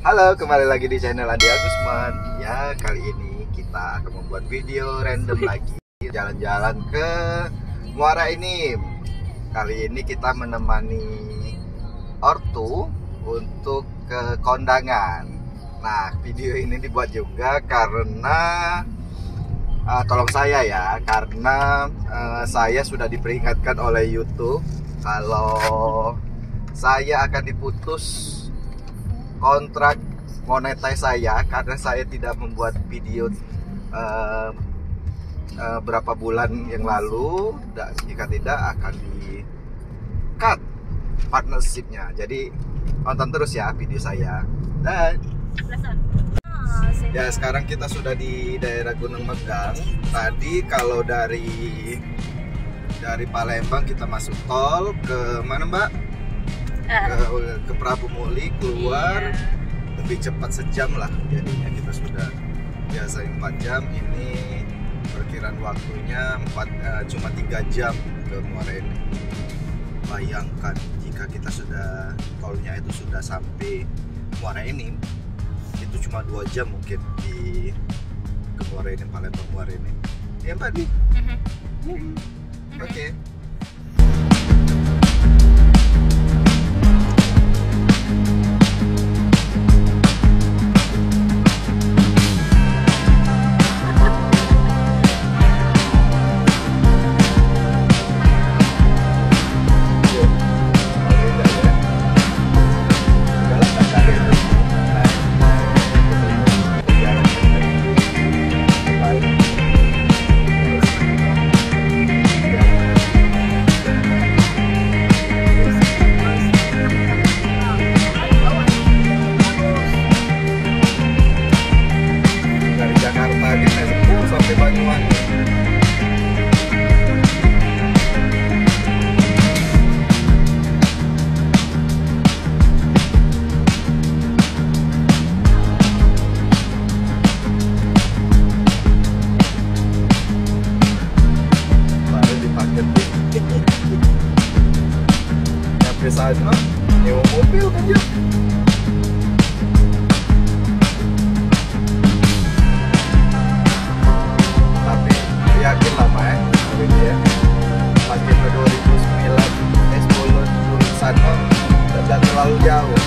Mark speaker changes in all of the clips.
Speaker 1: Halo, kembali lagi di channel Andi Agusman. Ya, kali ini kita akan membuat video random lagi. Jalan-jalan ke Muara Enim. Kali ini kita menemani ortu untuk ke kondangan. Nah, video ini dibuat juga karena tolong saya ya, karena saya sudah diperingatkan oleh YouTube kalau saya akan diputus kontrak monetize saya karena saya tidak membuat video berapa bulan yang lalu, dan jika tidak akan di cut partnershipnya. Jadi nonton terus ya video saya. Dan ya, sekarang kita sudah di daerah Gunung Megang. Tadi kalau dari Palembang kita masuk tol ke mana, Mbak? Ke Prabu Muli, keluar lebih cepat sejam lah. Jadinya kita sudah biasa 4 jam, ini perkiraan waktunya cuma 3 jam ke Muara Enim. Bayangkan jika kita sudah tolnya itu sudah sampai Muara Enim, itu cuma 2 jam mungkin ke Muara Enim, Palembang Muara Enim. Ya Mbak nih. Oke. Sana nyewa mobil kan ya. Tapi yakin lah Pak hari ini ya, makin ke 2009 10 sana tidak terlalu jauh,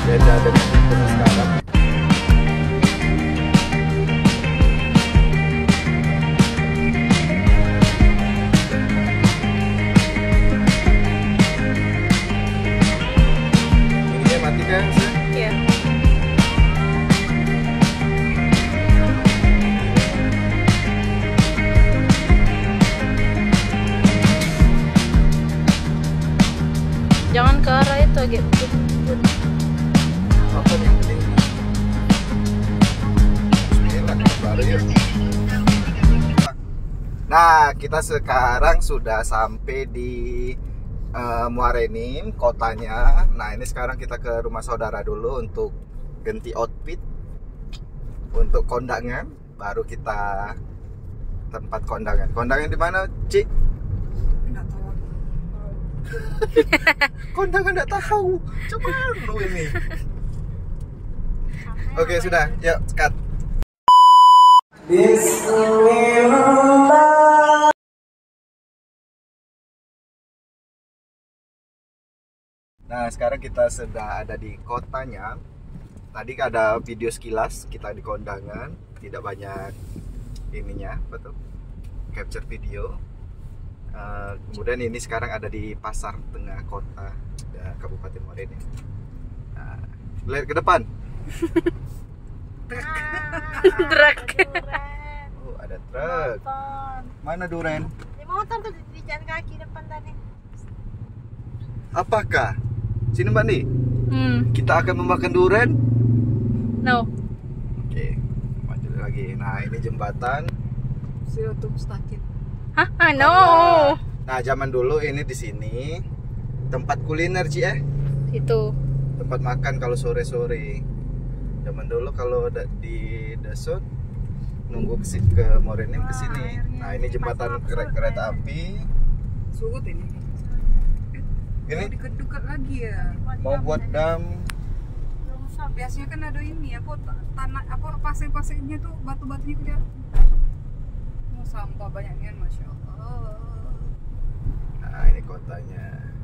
Speaker 1: beda dengan sekarang.
Speaker 2: Jangan ke arah itu agak put.
Speaker 1: Apa nih penting? Nah, kita sekarang sudah sampai di Muara Enim, kotanya. Nah, ini sekarang kita ke rumah saudara dulu untuk ganti outfit untuk kondangan. Baru kita tempat kondangan. Kondangan di mana, Cik? Enggak tahu. Kondangan enggak tahu. Coba lu ini. Oke, sudah. Yuk, cut. Bismillah. Nah, sekarang kita sudah ada di kotanya. Tadi ada video sekilas kita di kondangan, tidak banyak ininya, betul? Capture video. Kemudian ini sekarang ada di pasar tengah kota Kabupaten Muara Enim. Nah, lihat ke depan.
Speaker 2: Truk.
Speaker 1: Oh, ada truk. Mana duren?
Speaker 3: Di motor tuh di jalan kaki depan tadi.
Speaker 1: Apakah? Sini Mbak nih. Kita akan memakan duren.
Speaker 2: No.
Speaker 1: Oke, maju lagi. Nah, ini jembatan.
Speaker 2: Hah? No.
Speaker 1: Nah, zaman dulu ini di sini tempat kuliner Ci
Speaker 2: Itu.
Speaker 1: tempat makan kalau sore-sore. Zaman dulu kalau di Dasut nunggu ke Muara Enim ke sini. Nah, ini jembatan kereta api.
Speaker 4: Surut ini.
Speaker 1: Ini
Speaker 4: dekat-dekat lagi ya.
Speaker 1: mau buat dam
Speaker 4: Biasanya kan ada ini apa tanah apa pasir-pasirnya tuh batu-batunya dia. Oh, sampah banyaknya, masya Allah.
Speaker 1: Nah ini kotanya.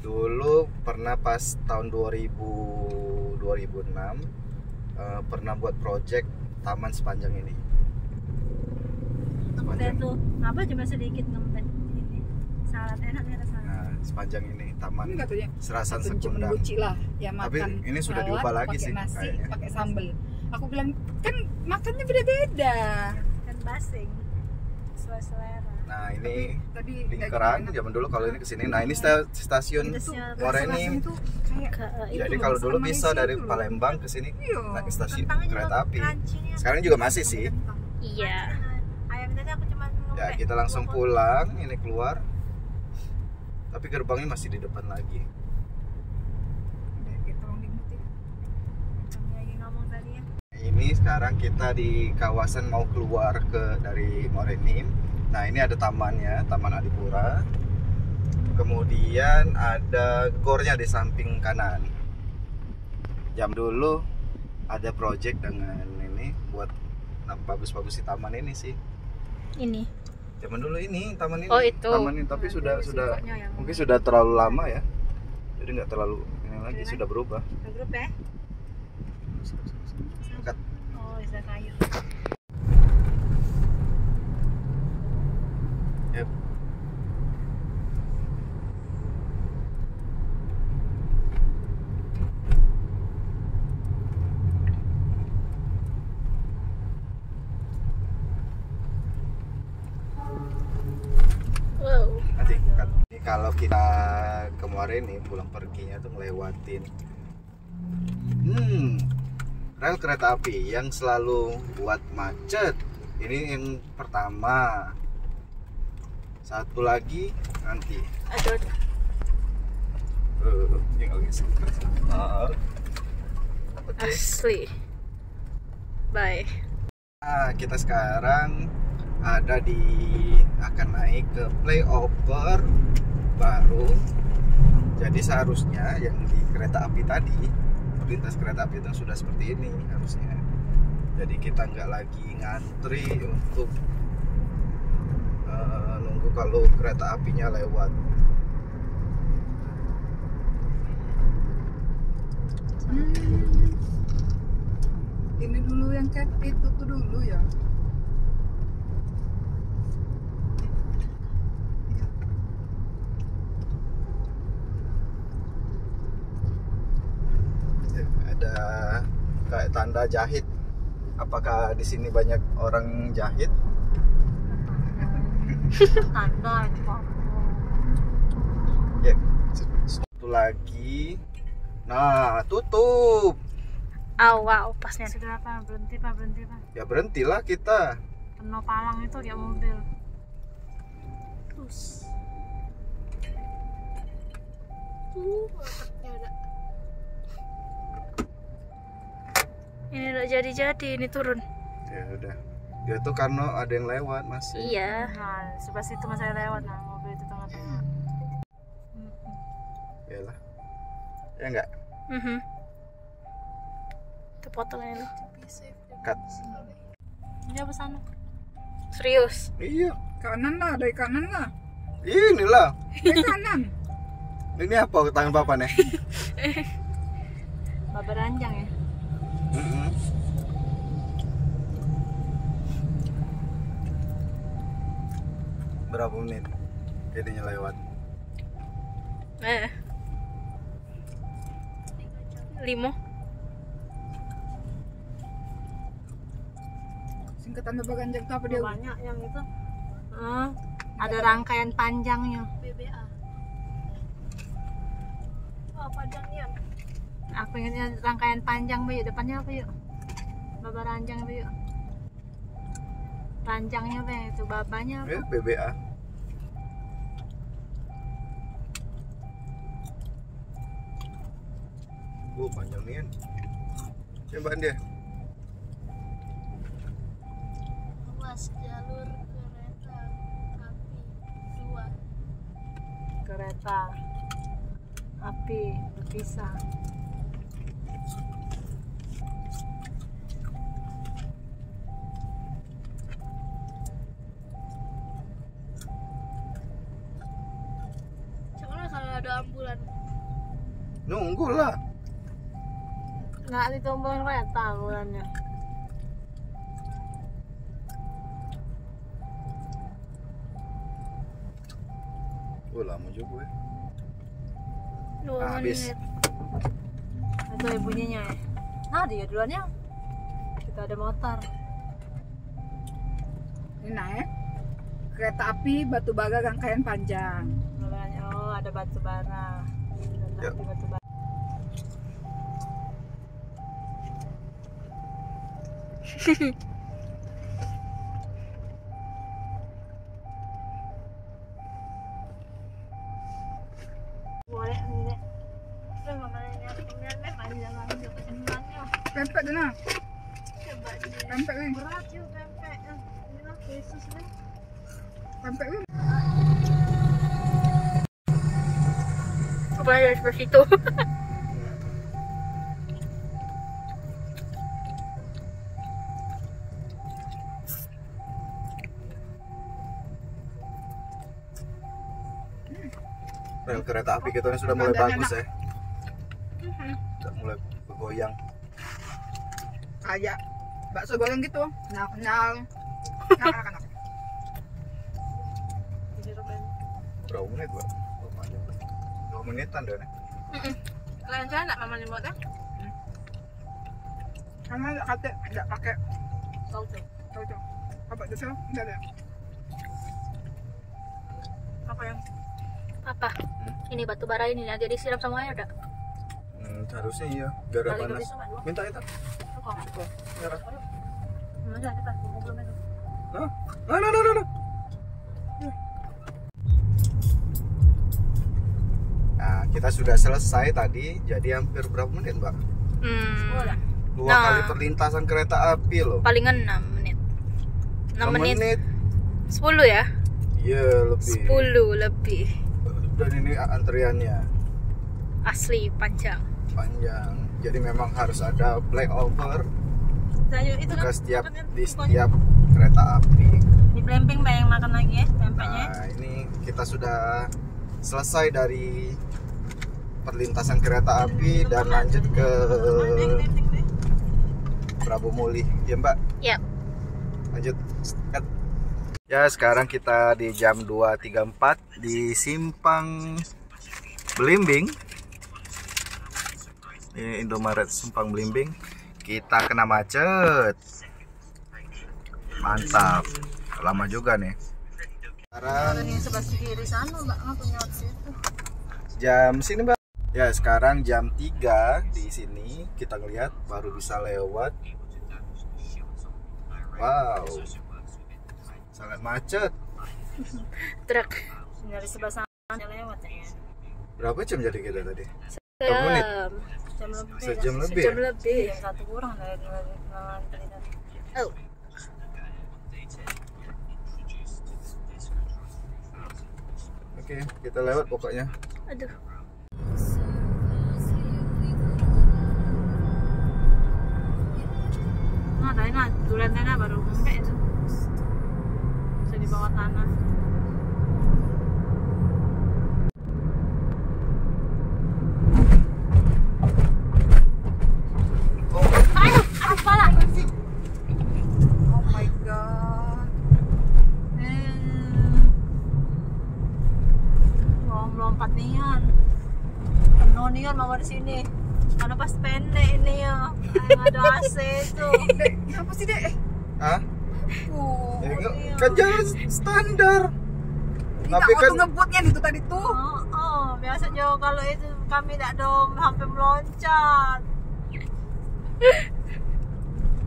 Speaker 1: Dulu pernah pas tahun 2006 pernah buat project taman sepanjang ini.
Speaker 3: Udah tuh, ngapa cuma sedikit ngempet ini. Salad enak ternyata salad.
Speaker 1: Nah, sepanjang ini taman
Speaker 4: Ini katanya
Speaker 1: Serasan
Speaker 4: cuma
Speaker 1: Sekundang.
Speaker 4: buci lah ya
Speaker 1: Tapi
Speaker 4: makan.
Speaker 1: ini sudah
Speaker 4: salad,
Speaker 1: diubah lagi
Speaker 4: pakai
Speaker 1: sih
Speaker 4: nasi,
Speaker 1: kayaknya.
Speaker 4: pakai sambel. Aku bilang kan makannya beda-beda.
Speaker 3: Kan basing. Sesuai selera.
Speaker 1: Nah ini
Speaker 4: Tadi
Speaker 1: lingkaran zaman dulu kalau ini kesini. Nah ini stasiun Morenim. Jadi kalau dulu bisa dari Palembang ke sini naik ke stasiun kereta api. Sekarang juga masih sih.
Speaker 2: Iya.
Speaker 3: Ayam tadi aku cuma
Speaker 1: Ya kita langsung pulang, ini keluar. Tapi gerbangnya masih di depan lagi.
Speaker 3: lagi ngomong tadi ya.
Speaker 1: Ini sekarang kita di kawasan mau keluar dari Morenim. Nah ini ada tamannya, Taman Adipura. Kemudian ada gornya di samping kanan. Jam dulu ada project dengan ini buat bagus-bagus di taman ini sih.
Speaker 2: Ini.
Speaker 1: Zaman dulu ini taman ini.
Speaker 2: Oh, itu.
Speaker 1: Taman ini tapi sudah mungkin sudah terlalu lama ya. Jadi nggak terlalu ini lagi, sudah berubah.
Speaker 3: Grup ya?
Speaker 1: Dekat.
Speaker 3: Oh, bisa kayu.
Speaker 1: Yep.
Speaker 2: Wow.
Speaker 1: Nanti kalau kita kemarin nih pulang perginya tuh ngelewatin rel kereta api yang selalu buat macet. Ini yang pertama. Satu lagi nanti.
Speaker 2: Aduh.
Speaker 1: Yang lagi sebentar.
Speaker 2: Asli. Bye.
Speaker 1: Nah, kita sekarang akan naik ke flyover baru. Jadi seharusnya yang di kereta api tadi, lintas kereta api itu sudah seperti ini harusnya. Jadi kita nggak lagi ngantri untuk nunggu kalau kereta apinya lewat.
Speaker 4: Ini dulu yang itu tuh dulu ya.
Speaker 1: Ada kayak tanda jahit. Apakah di sini banyak orang jahit?
Speaker 3: Tanda itu kok.
Speaker 1: Ya, satu lagi. Nah, tutup.
Speaker 2: Wow, pasnya.
Speaker 3: Sudah apa? Berhenti pak, berhenti pak.
Speaker 1: Ya berhentilah kita.
Speaker 3: Penuh palang itu kayak mobil. Terus. Otaknya udah.
Speaker 2: Ini udah jadi, ini turun.
Speaker 1: Ya udah. Dia tuh karena ada yang lewat masih.
Speaker 2: Iya.
Speaker 3: Nah, sebelah situ masih lewat nah mobil itu tengah-tengah.
Speaker 1: Yalah. Ya enggak?
Speaker 2: Kepotong ini.
Speaker 1: Cut.
Speaker 3: Ini apa sana?
Speaker 2: Serius.
Speaker 1: Iya.
Speaker 4: Kanan lah, dari kanan lah.
Speaker 1: Inilah.
Speaker 4: Dari kanan.
Speaker 1: Ini apa tangan papa nih?
Speaker 3: Babar ranjang ya.
Speaker 1: Berapa menit jadinya lewat?
Speaker 2: 5.
Speaker 4: Singkatan Bapak Ganjang itu apa dia?
Speaker 3: Banyak yang itu. Ada rangkaian panjangnya. BBA. Oh, panjangnya. Aku ingatnya rangkaian panjang, Bu. Depannya apa, yuk? Babar ranjang, Bu. Panjangnya, Bu. Itu babanya apa?
Speaker 1: Ya, BBA. Panjang nih kan. Coba dia.
Speaker 3: Ruas jalur kereta api 2. Kereta api berpisah.
Speaker 2: Coba kalau ada ambulan.
Speaker 1: Nunggu lah.
Speaker 3: Nggak ditombolin kereta ambulannya.
Speaker 1: Lama juga ya.
Speaker 2: 2
Speaker 1: Habis.
Speaker 2: menit.
Speaker 3: Itu bunyinya ya. Nah dia duluan ya. Kita ada motor.
Speaker 4: Ini naik kereta api batu bara rangkaian panjang.
Speaker 3: Oh ada batu bara.
Speaker 1: Yuk.
Speaker 3: Batu bara. Boleh ini. Udah mamanya panjang lanjut ke semuanya.
Speaker 4: Pempek deh nah.
Speaker 3: Coba di
Speaker 4: Pempek nih.
Speaker 3: berat yuk pempek. Ini lah Yesus nih.
Speaker 4: Pempek nih.
Speaker 2: Apa dari sebelah situ?
Speaker 1: Rel kereta api kita ini sudah mulai bagus ya. Sudah mulai bergoyang.
Speaker 4: Kayak bakso goreng gitu. Kenyal. Anak-anak.
Speaker 1: Berapa menit gua? Oh, panjang. 2 menitan deh.
Speaker 2: Kalian saya enggak mama nyebutnya?
Speaker 4: Karena kata enggak pakai
Speaker 3: Tahu tuh.
Speaker 4: tahu. Apa itu sih? Enggak ada.
Speaker 2: Apa yang? Apa? Ini batu bara ini nanti disiram sama air enggak?
Speaker 1: Harusnya iya. Gara panas. Minta itu.
Speaker 2: Kok?
Speaker 1: Merah.
Speaker 2: Mana ada pas belum itu.
Speaker 1: Nah. Nah, kita sudah selesai tadi. Jadi hampir berapa menit, Mbak? 2
Speaker 2: Nah.
Speaker 1: kali perlintasan kereta api loh.
Speaker 2: Palingan 6 menit. 6 menit. 10 ya?
Speaker 1: Iya, lebih.
Speaker 2: 10 lebih.
Speaker 1: Dan ini antriannya
Speaker 2: Asli panjang.
Speaker 1: panjang. Jadi memang harus ada layover
Speaker 3: Itu
Speaker 1: ke
Speaker 3: kan
Speaker 1: di setiap kereta api.
Speaker 3: di Blemping Mbak yang makan lagi ya pempeknya.
Speaker 1: Nah, ini kita sudah selesai dari perlintasan kereta api dan lanjut ke Prabu Muli. Ya, Mbak?
Speaker 2: Yap.
Speaker 1: Lanjut. Ya, sekarang kita di jam 2.34 di Simpang Belimbing. Ini Indomaret Simpang Belimbing. Kita kena macet. Mantap. Lama juga nih. Sekarang
Speaker 3: Yang sebelah kiri sana Mbak nggak punya situ.
Speaker 1: jam sini, Mbak. Ya, sekarang jam 3 di sini kita ngelihat baru bisa lewat. Wow. Sangat macet.
Speaker 2: Truk.
Speaker 3: Dari sebelah sana lewat ya.
Speaker 1: Berapa jam jadi kita tadi? Berapa menit?
Speaker 3: Jam lebih.
Speaker 1: Sejam lebih.
Speaker 2: Jam
Speaker 1: Ya?
Speaker 2: lebih.
Speaker 3: Jam 1 kurang dari tadi.
Speaker 2: Oh.
Speaker 1: Oke, kita lewat pokoknya.
Speaker 2: Aduh.
Speaker 3: Nah, tadi dulan tanah baru sampai itu. Bisa di bawah tanah.
Speaker 4: Oh my god.
Speaker 3: Lompat nian. Penuh nian mama di sini. Karena pas pendek ini ya. Yang ada AC itu.
Speaker 4: Dek, apa sih, Dek?
Speaker 1: Hah? Ya,
Speaker 3: iya.
Speaker 1: kan jalan standar.
Speaker 4: Tapi
Speaker 1: Tapi
Speaker 4: kan
Speaker 1: kan
Speaker 4: ngebutnya itu tadi tuh.
Speaker 3: Biasa Jo kalau itu kami tidak dong sampai meloncat.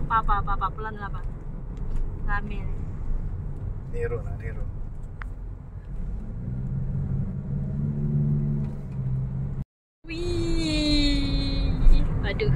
Speaker 3: Papa pelan lah Pak. Ngambil.
Speaker 1: niru.
Speaker 2: Wih. Aduh.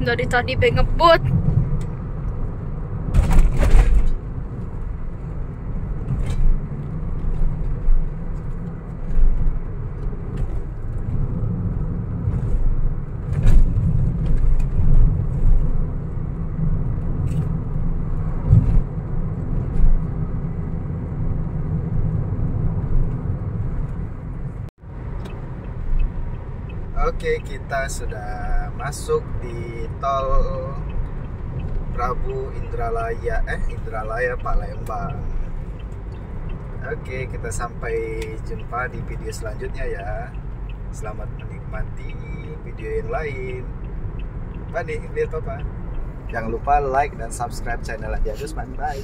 Speaker 2: Dari tadi pengen ngebut.
Speaker 1: Oke, kita sudah masuk di tol Prabu Indralaya Palembang. Oke, kita sampai jumpa di video selanjutnya ya. Selamat menikmati video yang lain. Pak nih, lihat Papa. Jangan lupa like dan subscribe channel Andi Agusman. Bye.